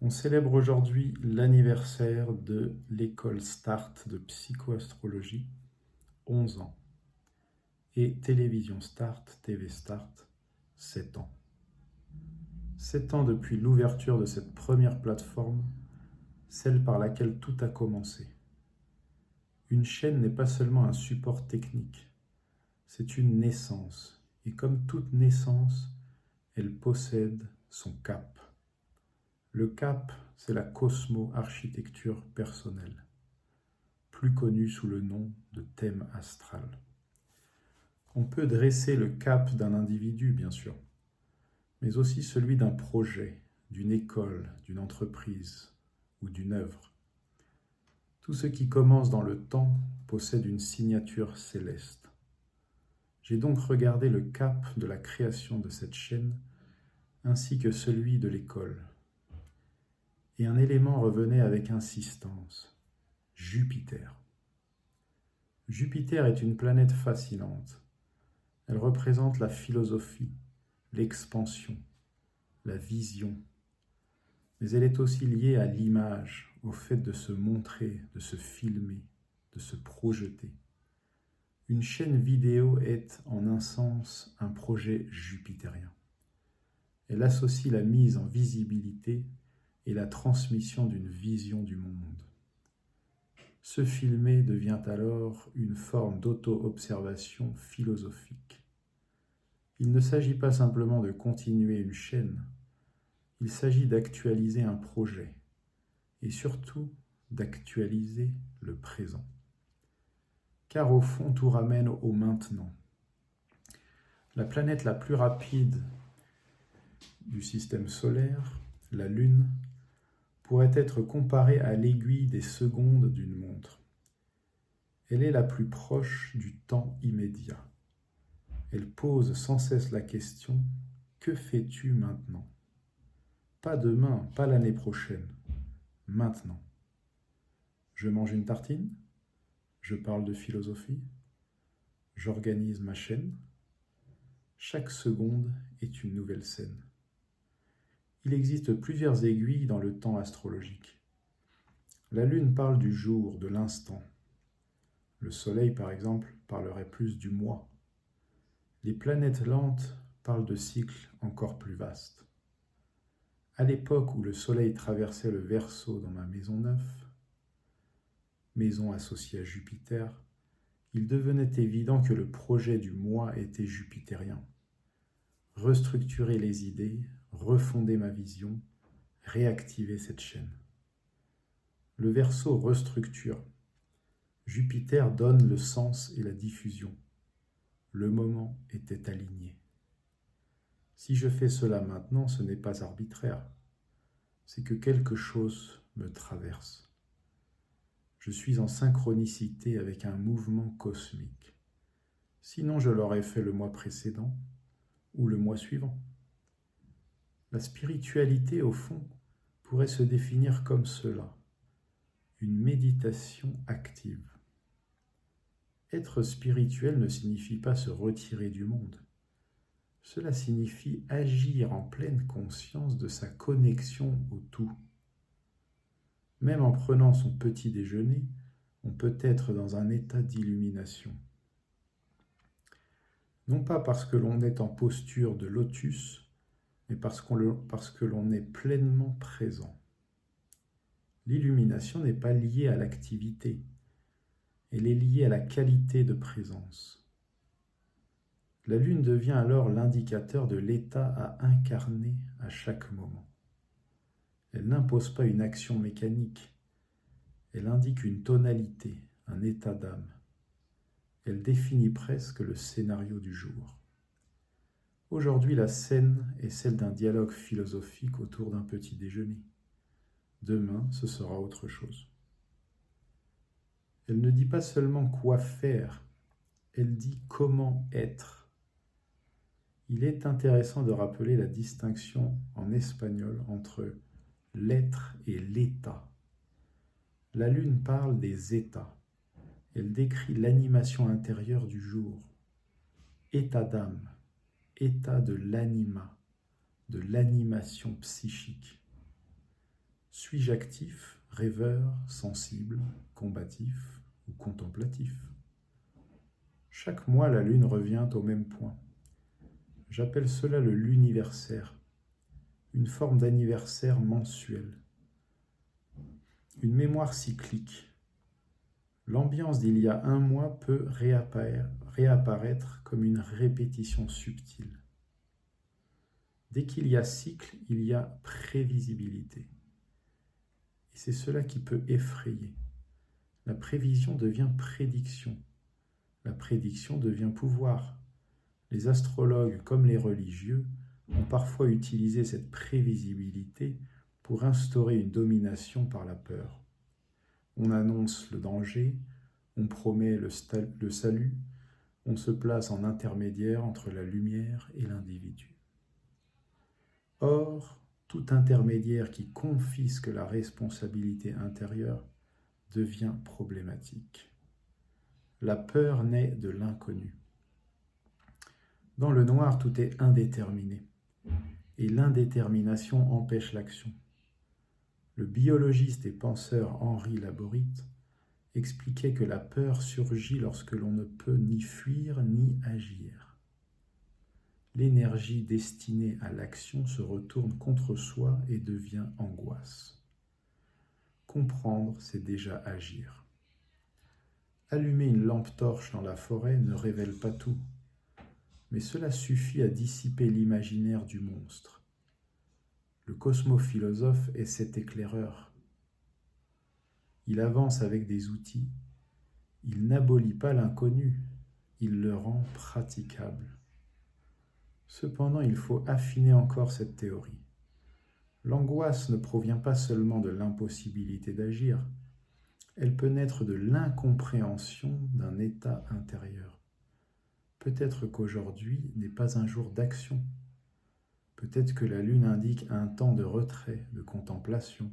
On célèbre aujourd'hui l'anniversaire de l'école Start de psychoastrologie, 11 ans, et Télévision Start, TV Start, 7 ans. 7 ans depuis l'ouverture de cette première plateforme, celle par laquelle tout a commencé. Une chaîne n'est pas seulement un support technique, c'est une naissance, et comme toute naissance, elle possède son cap. Le cap, c'est la cosmo-architecture personnelle, plus connue sous le nom de thème astral. On peut dresser le cap d'un individu, bien sûr, mais aussi celui d'un projet, d'une école, d'une entreprise ou d'une œuvre. Tout ce qui commence dans le temps possède une signature céleste. J'ai donc regardé le cap de la création de cette chaîne ainsi que celui de l'école. Et un élément revenait avec insistance, Jupiter. Jupiter est une planète fascinante. Elle représente la philosophie, l'expansion, la vision. Mais elle est aussi liée à l'image, au fait de se montrer, de se filmer, de se projeter. Une chaîne vidéo est, en un sens, un projet jupitérien. Elle associe la mise en visibilité et la transmission d'une vision du monde. Se filmer devient alors une forme d'auto-observation philosophique. Il ne s'agit pas simplement de continuer une chaîne, il s'agit d'actualiser un projet et surtout d'actualiser le présent. Car au fond, tout ramène au maintenant. La planète la plus rapide du système solaire, la Lune, pourrait être comparée à l'aiguille des secondes d'une montre. Elle est la plus proche du temps immédiat. Elle pose sans cesse la question « Que fais-tu maintenant ?» Pas demain, pas l'année prochaine, maintenant. Je mange une tartine, je parle de philosophie, j'organise ma chaîne. Chaque seconde est une nouvelle scène. Il existe plusieurs aiguilles dans le temps astrologique. La Lune parle du jour, de l'instant. Le Soleil, par exemple, parlerait plus du mois. Les planètes lentes parlent de cycles encore plus vastes. À l'époque où le Soleil traversait le Verseau dans ma maison 9, maison associée à Jupiter, il devenait évident que le projet du mois était jupitérien. Restructurer les idées, refonder ma vision, réactiver cette chaîne. Le Verseau restructure. Jupiter donne le sens et la diffusion. Le moment était aligné. Si je fais cela maintenant, ce n'est pas arbitraire. C'est que quelque chose me traverse. Je suis en synchronicité avec un mouvement cosmique. Sinon, je l'aurais fait le mois précédent ou le mois suivant. La spiritualité, au fond, pourrait se définir comme cela, une méditation active. Être spirituel ne signifie pas se retirer du monde. Cela signifie agir en pleine conscience de sa connexion au tout. Même en prenant son petit déjeuner, on peut être dans un état d'illumination. Non pas parce que l'on est en posture de lotus, mais parce que l'on est pleinement présent. L'illumination n'est pas liée à l'activité, elle est liée à la qualité de présence. La Lune devient alors l'indicateur de l'état à incarner à chaque moment. Elle n'impose pas une action mécanique, elle indique une tonalité, un état d'âme. Elle définit presque le scénario du jour. Aujourd'hui, la scène est celle d'un dialogue philosophique autour d'un petit déjeuner. Demain, ce sera autre chose. Elle ne dit pas seulement quoi faire, elle dit comment être. Il est intéressant de rappeler la distinction en espagnol entre l'être et l'état. La Lune parle des états. Elle décrit l'animation intérieure du jour. État d'âme, état de l'anima, de l'animation psychique. Suis-je actif, rêveur, sensible, combatif ou contemplatif? Chaque mois, la lune revient au même point. J'appelle cela le luniversaire, une forme d'anniversaire mensuel, une mémoire cyclique. L'ambiance d'il y a un mois peut réapparaître comme une répétition subtile. Dès qu'il y a cycle, il y a prévisibilité. Et c'est cela qui peut effrayer. La prévision devient prédiction. La prédiction devient pouvoir. Les astrologues comme les religieux ont parfois utilisé cette prévisibilité pour instaurer une domination par la peur. On annonce le danger, on promet le salut, on se place en intermédiaire entre la lumière et l'individu. Or, tout intermédiaire qui confisque la responsabilité intérieure devient problématique. La peur naît de l'inconnu. Dans le noir, tout est indéterminé, et l'indétermination empêche l'action. Le biologiste et penseur Henri Laborit expliquait que la peur surgit lorsque l'on ne peut ni fuir ni agir. L'énergie destinée à l'action se retourne contre soi et devient angoisse. Comprendre, c'est déjà agir. Allumer une lampe torche dans la forêt ne révèle pas tout, mais cela suffit à dissiper l'imaginaire du monstre. Le cosmophilosophe est cet éclaireur. Il avance avec des outils, il n'abolit pas l'inconnu, il le rend praticable. Cependant, il faut affiner encore cette théorie. L'angoisse ne provient pas seulement de l'impossibilité d'agir, elle peut naître de l'incompréhension d'un état intérieur. Peut-être qu'aujourd'hui n'est pas un jour d'action. Peut-être que la lune indique un temps de retrait, de contemplation,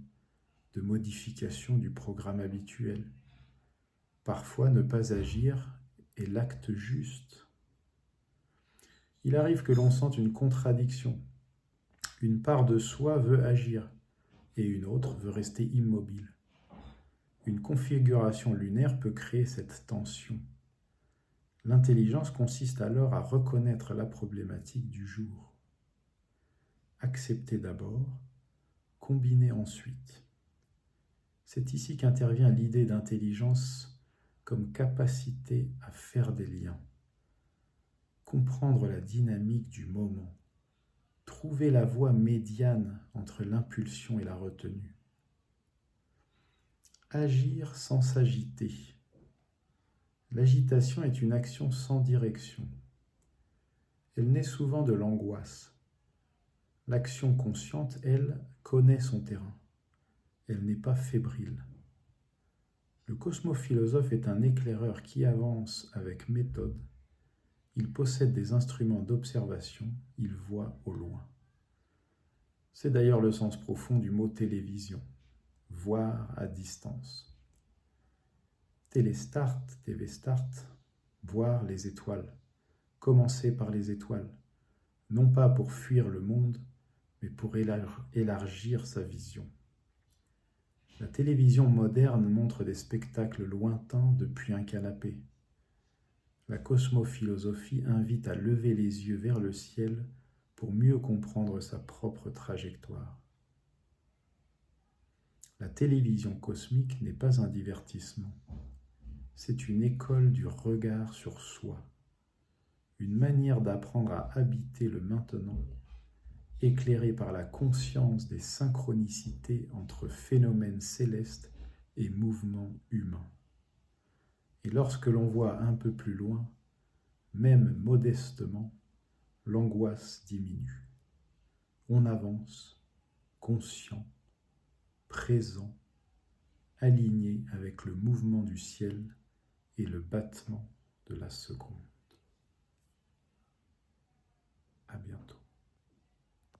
de modification du programme habituel. Parfois, ne pas agir est l'acte juste. Il arrive que l'on sente une contradiction. Une part de soi veut agir et une autre veut rester immobile. Une configuration lunaire peut créer cette tension. L'intelligence consiste alors à reconnaître la problématique du jour. Accepter d'abord, combiner ensuite. C'est ici qu'intervient l'idée d'intelligence comme capacité à faire des liens, comprendre la dynamique du moment, trouver la voie médiane entre l'impulsion et la retenue. Agir sans s'agiter. L'agitation est une action sans direction. Elle naît souvent de l'angoisse. L'action consciente, elle, connaît son terrain. Elle n'est pas fébrile. Le cosmophilosophe est un éclaireur qui avance avec méthode. Il possède des instruments d'observation, il voit au loin. C'est d'ailleurs le sens profond du mot télévision, voir à distance. Télestart, TV Start, voir les étoiles, commencer par les étoiles, non pas pour fuir le monde, mais pour élargir sa vision. La télévision moderne montre des spectacles lointains depuis un canapé. La cosmophilosophie invite à lever les yeux vers le ciel pour mieux comprendre sa propre trajectoire. La télévision cosmique n'est pas un divertissement. C'est une école du regard sur soi, une manière d'apprendre à habiter le maintenant, éclairée par la conscience des synchronicités entre phénomènes célestes et mouvements humains. Et lorsque l'on voit un peu plus loin, même modestement, l'angoisse diminue. On avance, conscient, présent, aligné avec le mouvement du ciel et le battement de la seconde. À bientôt.